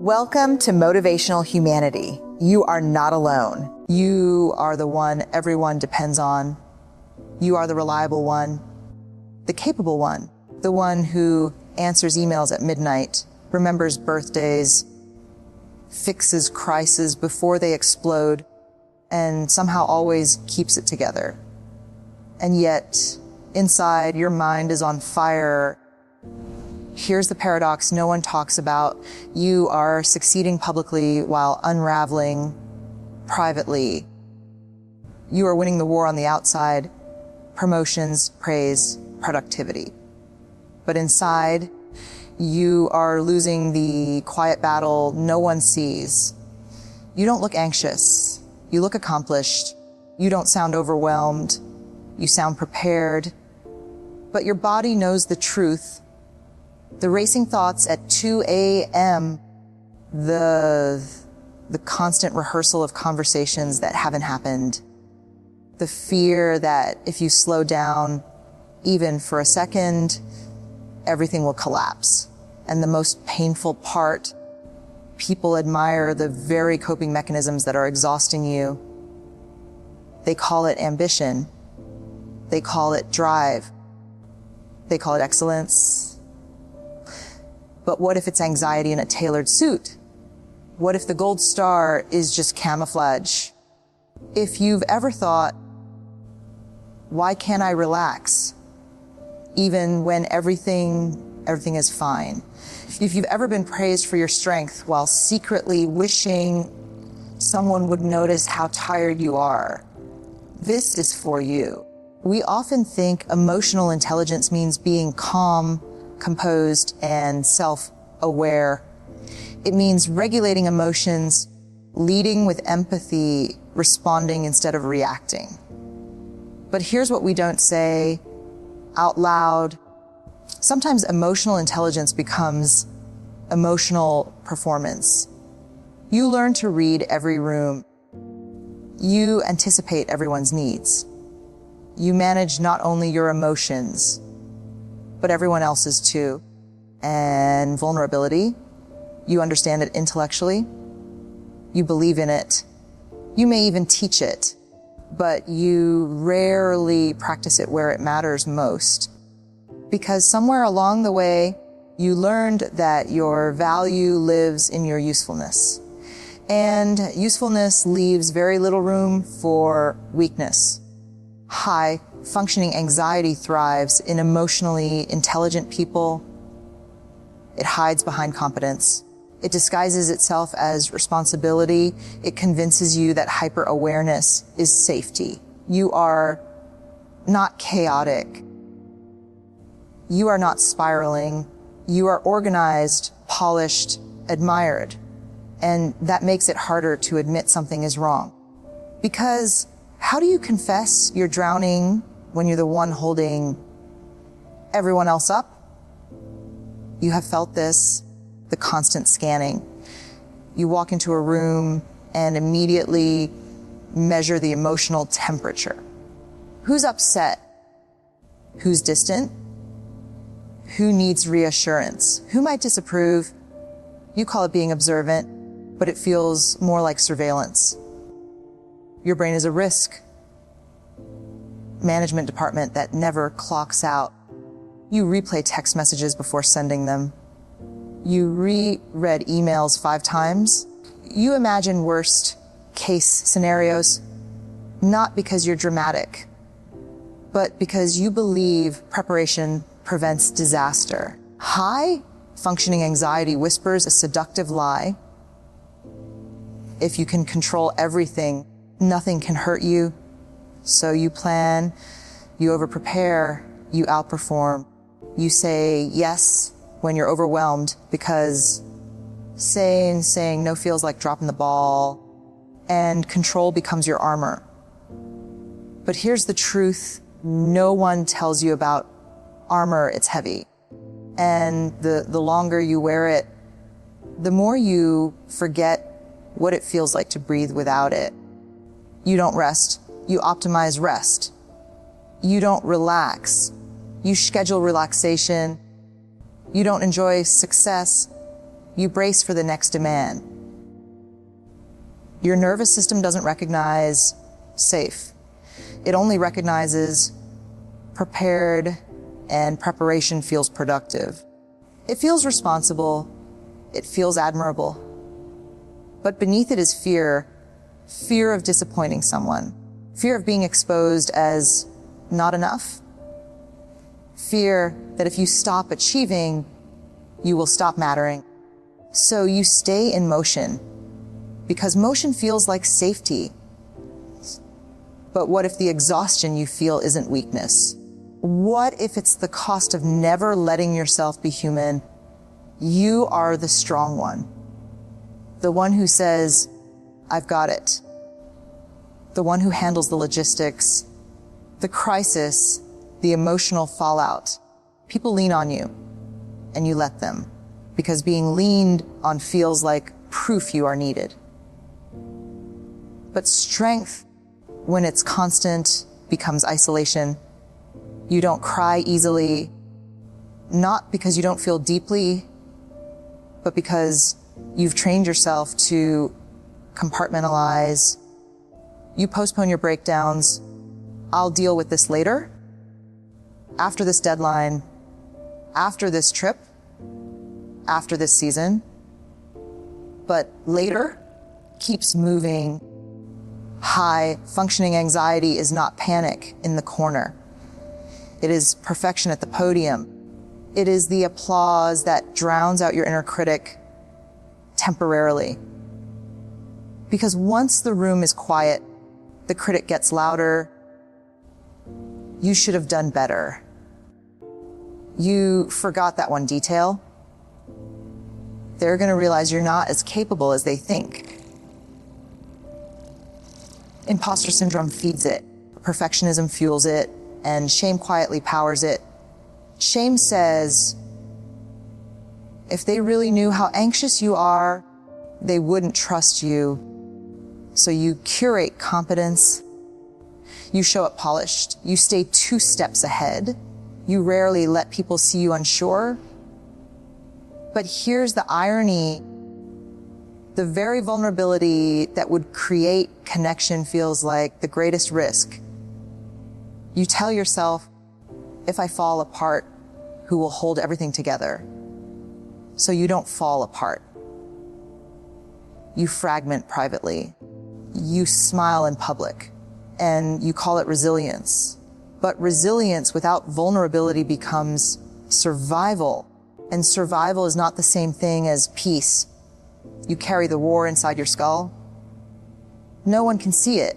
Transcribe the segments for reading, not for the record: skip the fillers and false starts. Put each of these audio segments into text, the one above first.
Welcome to Motivational Humanity. You are not alone. You are the one everyone depends on. You are the reliable one, the capable one, the one who answers emails at midnight, remembers birthdays, fixes crises before they explode, and somehow always keeps it together. And yet, inside, your mind is on fire. Here's the paradox no one talks about. You are succeeding publicly while unraveling privately. You are winning the war on the outside, promotions, praise, productivity. But inside, you are losing the quiet battle no one sees. You don't look anxious. You look accomplished. You don't sound overwhelmed. You sound prepared. But your body knows the truth. The racing thoughts at 2 a.m., the constant rehearsal of conversations that haven't happened, the fear that if you slow down even for a second, everything will collapse. And the most painful part, people admire the very coping mechanisms that are exhausting you. They call it ambition. They call it drive. They call it excellence. But what if it's anxiety in a tailored suit? What if the gold star is just camouflage? If you've ever thought, why can't I relax? Even when everything is fine. If you've ever been praised for your strength while secretly wishing someone would notice how tired you are, this is for you. We often think emotional intelligence means being calm, composed, and self-aware. It means regulating emotions, leading with empathy, responding instead of reacting. But here's what we don't say out loud. Sometimes emotional intelligence becomes emotional performance. You learn to read every room. You anticipate everyone's needs. You manage not only your emotions, but everyone else's too. And vulnerability, you understand it intellectually. You believe in it. You may even teach it, but you rarely practice it where it matters most. Because somewhere along the way, you learned that your value lives in your usefulness. And usefulness leaves very little room for weakness. High functioning anxiety thrives in emotionally intelligent people. It hides behind competence. It disguises itself as responsibility. It convinces you that hyper-awareness is safety. You are not chaotic. You are not spiraling. You are organized, polished, admired. And that makes it harder to admit something is wrong. Because how do you confess you're drowning when you're the one holding everyone else up? You have felt this, the constant scanning. You walk into a room and immediately measure the emotional temperature. Who's upset? Who's distant? Who needs reassurance? Who might disapprove? You call it being observant, but it feels more like surveillance. Your brain is a risk management department that never clocks out. You replay text messages before sending them. You reread emails 5 times. You imagine worst case scenarios, not because you're dramatic, but because you believe preparation prevents disaster. High functioning anxiety whispers a seductive lie. If you can control everything, nothing can hurt you. So you plan, you overprepare, you outperform. You say yes when you're overwhelmed because saying no feels like dropping the ball, and control becomes your armor. But here's the truth no one tells you about armor. It's heavy. And the longer you wear it, the more you forget what it feels like to breathe without it. You don't rest. You optimize rest. You don't relax. You schedule relaxation. You don't enjoy success. You brace for the next demand. Your nervous system doesn't recognize safe. It only recognizes prepared, and preparation feels productive. It feels responsible. It feels admirable. But beneath it is fear. Fear of disappointing someone. Fear of being exposed as not enough. Fear that if you stop achieving, you will stop mattering. So you stay in motion because motion feels like safety. But what if the exhaustion you feel isn't weakness? What if it's the cost of never letting yourself be human? You are the strong one. The one who says, I've got it. The one who handles the logistics, the crisis, the emotional fallout. People lean on you, and you let them, because being leaned on feels like proof you are needed. But strength, when it's constant, becomes isolation. You don't cry easily, not because you don't feel deeply, but because you've trained yourself to compartmentalize. You postpone your breakdowns. I'll deal with this later, after this deadline, after this trip, after this season. But later keeps moving. High functioning anxiety is not panic in the corner. It is perfection at the podium. It is the applause that drowns out your inner critic temporarily. Because once the room is quiet, the critic gets louder. You should have done better. You forgot that one detail. They're going to realize you're not as capable as they think. Imposter syndrome feeds it. Perfectionism fuels it. And shame quietly powers it. Shame says, if they really knew how anxious you are, they wouldn't trust you. So you curate competence. You show up polished. You stay 2 steps ahead. You rarely let people see you unsure. But here's the irony. The very vulnerability that would create connection feels like the greatest risk. You tell yourself, if I fall apart, who will hold everything together? So you don't fall apart. You fragment privately. You smile in public, and you call it resilience. But resilience without vulnerability becomes survival. And survival is not the same thing as peace. You carry the war inside your skull. No one can see it.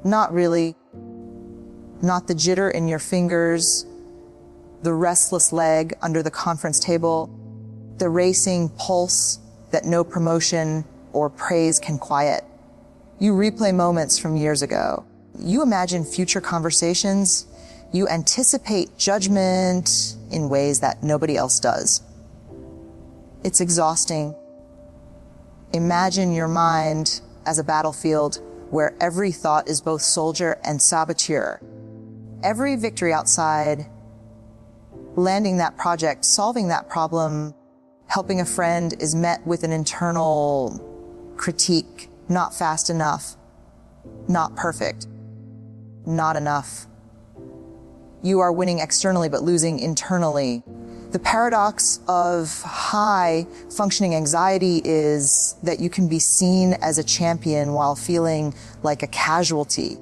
Not really. Not the jitter in your fingers, the restless leg under the conference table, the racing pulse that no promotion or praise can quiet. You replay moments from years ago. You imagine future conversations. You anticipate judgment in ways that nobody else does. It's exhausting. Imagine your mind as a battlefield where every thought is both soldier and saboteur. Every victory outside, landing that project, solving that problem, helping a friend is met with an internal critique. Not fast enough, not perfect, not enough. You are winning externally but losing internally. The paradox of high functioning anxiety is that you can be seen as a champion while feeling like a casualty.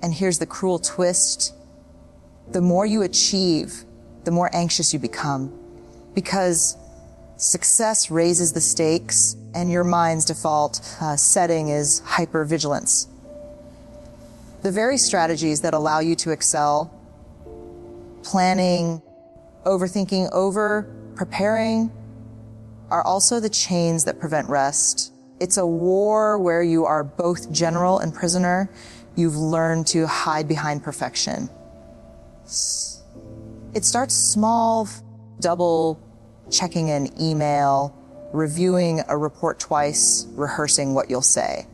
And here's the cruel twist. The more you achieve, the more anxious you become, because success raises the stakes and your mind's default setting is hypervigilance. The very strategies that allow you to excel, planning, overthinking over, preparing, are also the chains that prevent rest. It's a war where you are both general and prisoner. You've learned to hide behind perfection. It starts small, double checking an email, reviewing a report twice, rehearsing what you'll say.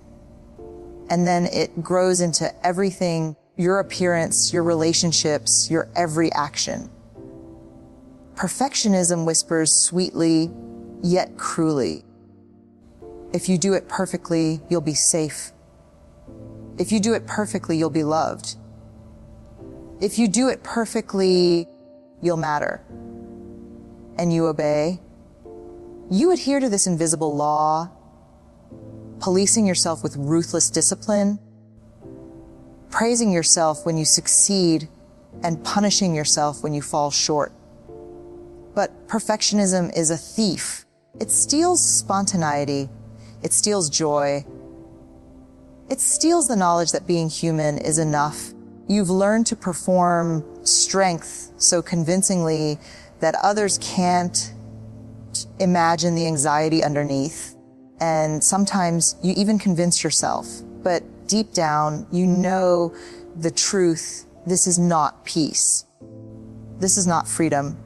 And then it grows into everything, your appearance, your relationships, your every action. Perfectionism whispers sweetly, yet cruelly. If you do it perfectly, you'll be safe. If you do it perfectly, you'll be loved. If you do it perfectly, you'll matter. And you obey. You adhere to this invisible law, policing yourself with ruthless discipline, praising yourself when you succeed, and punishing yourself when you fall short. But perfectionism is a thief. It steals spontaneity. It steals joy. It steals the knowledge that being human is enough. You've learned to perform strength so convincingly that others can't imagine the anxiety underneath. And sometimes you even convince yourself. But deep down, you know the truth. This is not peace. This is not freedom.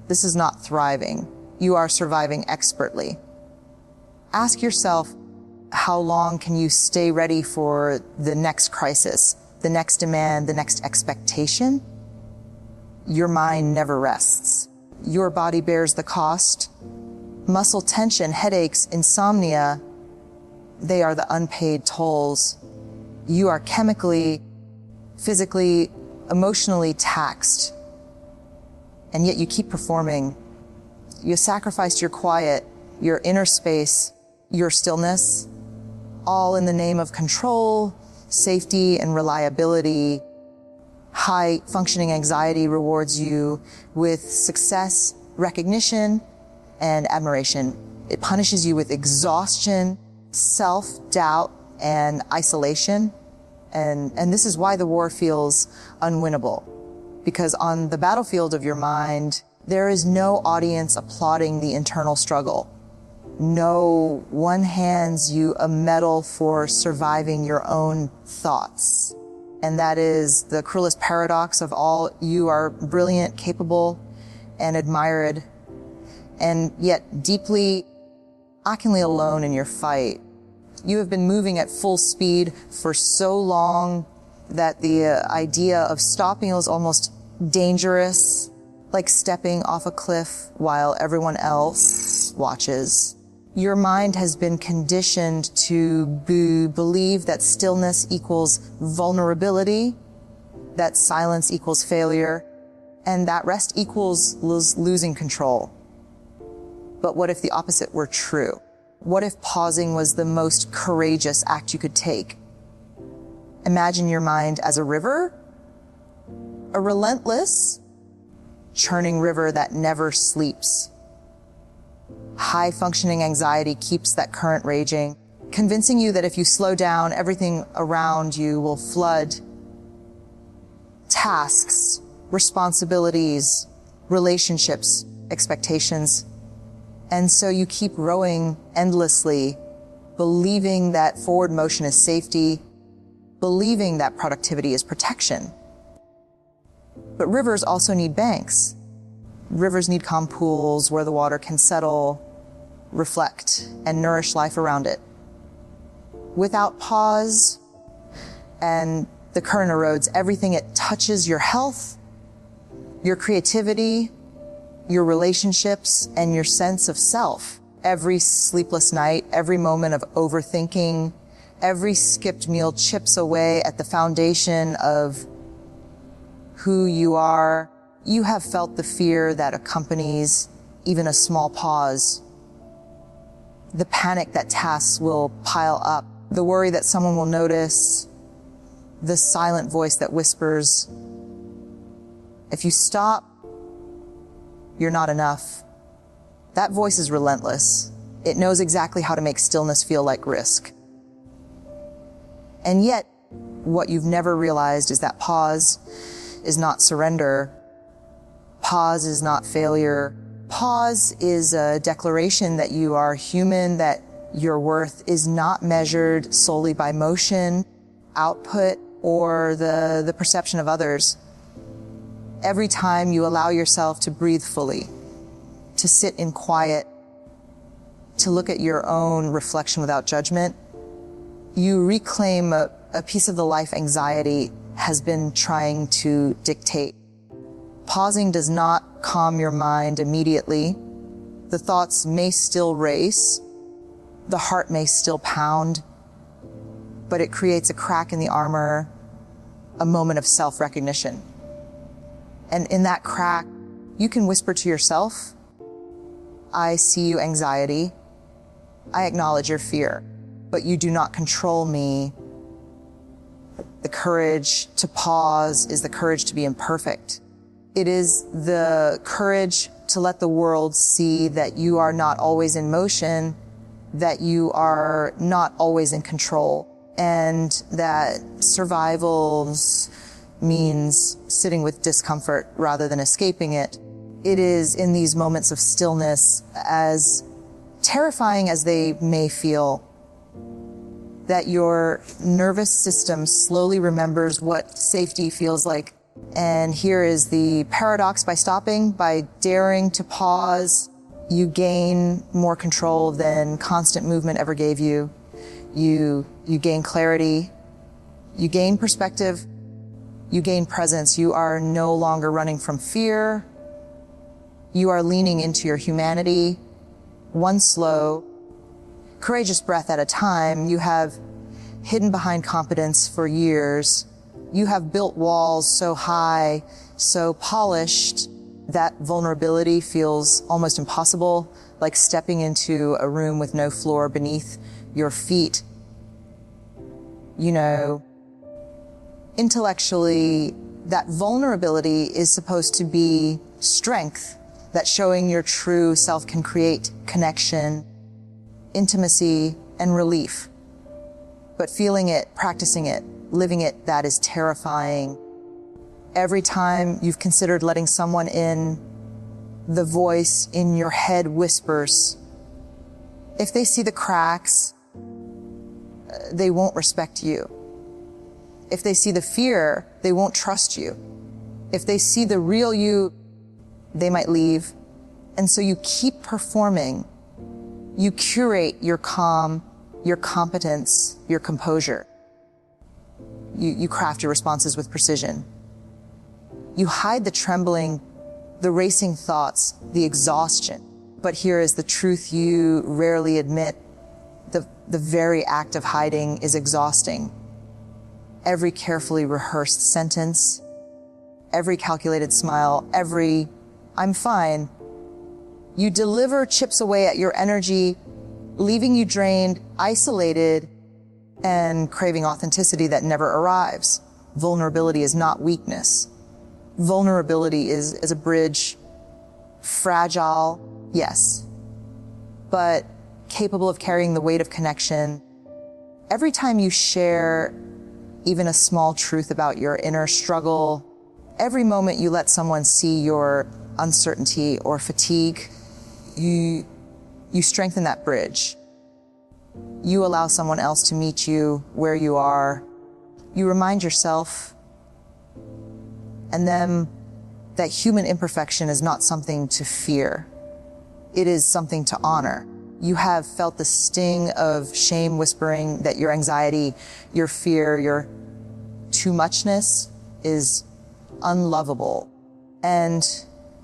This is not thriving. You are surviving expertly. Ask yourself, how long can you stay ready for the next crisis, the next demand, the next expectation? Your mind never rests. Your body bears the cost. Muscle tension, headaches, insomnia, they are the unpaid tolls. You are chemically, physically, emotionally taxed. And yet you keep performing. You sacrificed your quiet, your inner space, your stillness, all in the name of control, safety, and reliability. High functioning anxiety rewards you with success, recognition, and admiration. It punishes you with exhaustion, self-doubt, and isolation. And this is why the war feels unwinnable. Because on the battlefield of your mind, there is no audience applauding the internal struggle. No one hands you a medal for surviving your own thoughts. And that is the cruelest paradox of all. You are brilliant, capable, and admired, and yet deeply, achingly alone in your fight. You have been moving at full speed for so long that the idea of stopping is almost dangerous, like stepping off a cliff while everyone else watches. Your mind has been conditioned to believe that stillness equals vulnerability, that silence equals failure, and that rest equals losing control. But what if the opposite were true? What if pausing was the most courageous act you could take? Imagine your mind as a river, a relentless, churning river that never sleeps. High functioning anxiety keeps that current raging, convincing you that if you slow down, everything around you will flood. Tasks, responsibilities, relationships, expectations. And so you keep rowing endlessly, believing that forward motion is safety, believing that productivity is protection. But rivers also need banks. Rivers need calm pools where the water can settle, reflect, and nourish life around it. Without pause, and the current erodes everything it touches: your health, your creativity, your relationships, and your sense of self. Every sleepless night, every moment of overthinking, every skipped meal chips away at the foundation of who you are. You have felt the fear that accompanies even a small pause, the panic that tasks will pile up, the worry that someone will notice, the silent voice that whispers, if you stop, you're not enough. That voice is relentless. It knows exactly how to make stillness feel like risk. And yet, what you've never realized is that pause is not surrender. Pause is not failure. Pause is a declaration that you are human, that your worth is not measured solely by motion, output, or the perception of others. Every time you allow yourself to breathe fully, to sit in quiet, to look at your own reflection without judgment, you reclaim a piece of the life anxiety has been trying to dictate. Pausing does not calm your mind immediately. The thoughts may still race, the heart may still pound, but it creates a crack in the armor, a moment of self-recognition. And in that crack, you can whisper to yourself, I see you, anxiety. I acknowledge your fear, but you do not control me. The courage to pause is the courage to be imperfect. It is the courage to let the world see that you are not always in motion, that you are not always in control, and that survival means sitting with discomfort rather than escaping it. It is in these moments of stillness, as terrifying as they may feel, that your nervous system slowly remembers what safety feels like. And here is the paradox: by stopping, by daring to pause, you gain more control than constant movement ever gave you. You gain clarity, you gain perspective, you gain presence. You are no longer running from fear. You are leaning into your humanity, one slow, courageous breath at a time. You have hidden behind competence for years. You have built walls so high, so polished, that vulnerability feels almost impossible, like stepping into a room with no floor beneath your feet. You know, intellectually, that vulnerability is supposed to be strength, that showing your true self can create connection, intimacy, and relief. But feeling it, practicing it, living it, that is terrifying. Every time you've considered letting someone in, the voice in your head whispers. If they see the cracks, they won't respect you. If they see the fear, they won't trust you. If they see the real you, they might leave. And so you keep performing. You curate your calm, your competence, your composure. You craft your responses with precision. You hide the trembling, the racing thoughts, the exhaustion. But here is the truth you rarely admit. The very act of hiding is exhausting. Every carefully rehearsed sentence, every calculated smile, every "I'm fine," you deliver chips away at your energy, leaving you drained, isolated, and craving authenticity that never arrives. Vulnerability is not weakness. Vulnerability is a bridge, fragile, yes, but capable of carrying the weight of connection. Every time you share even a small truth about your inner struggle, every moment you let someone see your uncertainty or fatigue, you strengthen that bridge. You allow someone else to meet you where you are. You remind yourself and them that human imperfection is not something to fear. It is something to honor. You have felt the sting of shame whispering that your anxiety, your fear, your too muchness is unlovable. And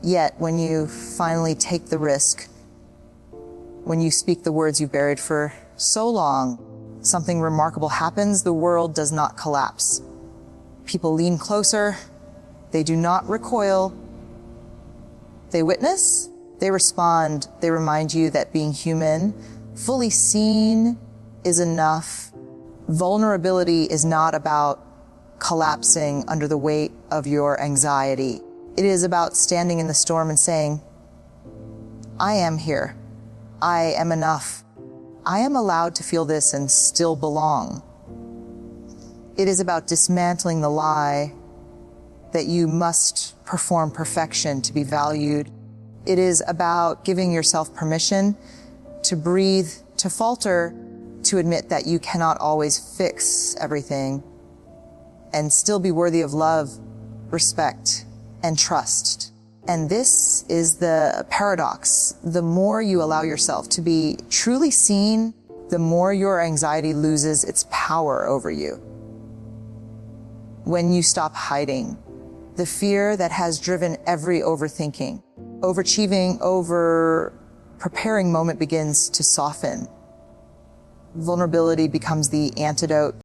yet, when you finally take the risk, when you speak the words you've buried for so long, something remarkable happens. The world does not collapse. People lean closer. They do not recoil. They witness. They respond. They remind you that being human, fully seen, is enough. Vulnerability is not about collapsing under the weight of your anxiety. It is about standing in the storm and saying, I am here. I am enough. I am allowed to feel this and still belong. It is about dismantling the lie that you must perform perfection to be valued. It is about giving yourself permission to breathe, to falter, to admit that you cannot always fix everything and still be worthy of love, respect, and trust. And this is the paradox. The more you allow yourself to be truly seen, the more your anxiety loses its power over you. When you stop hiding, the fear that has driven every overthinking, overachieving, preparing moment begins to soften. Vulnerability becomes the antidote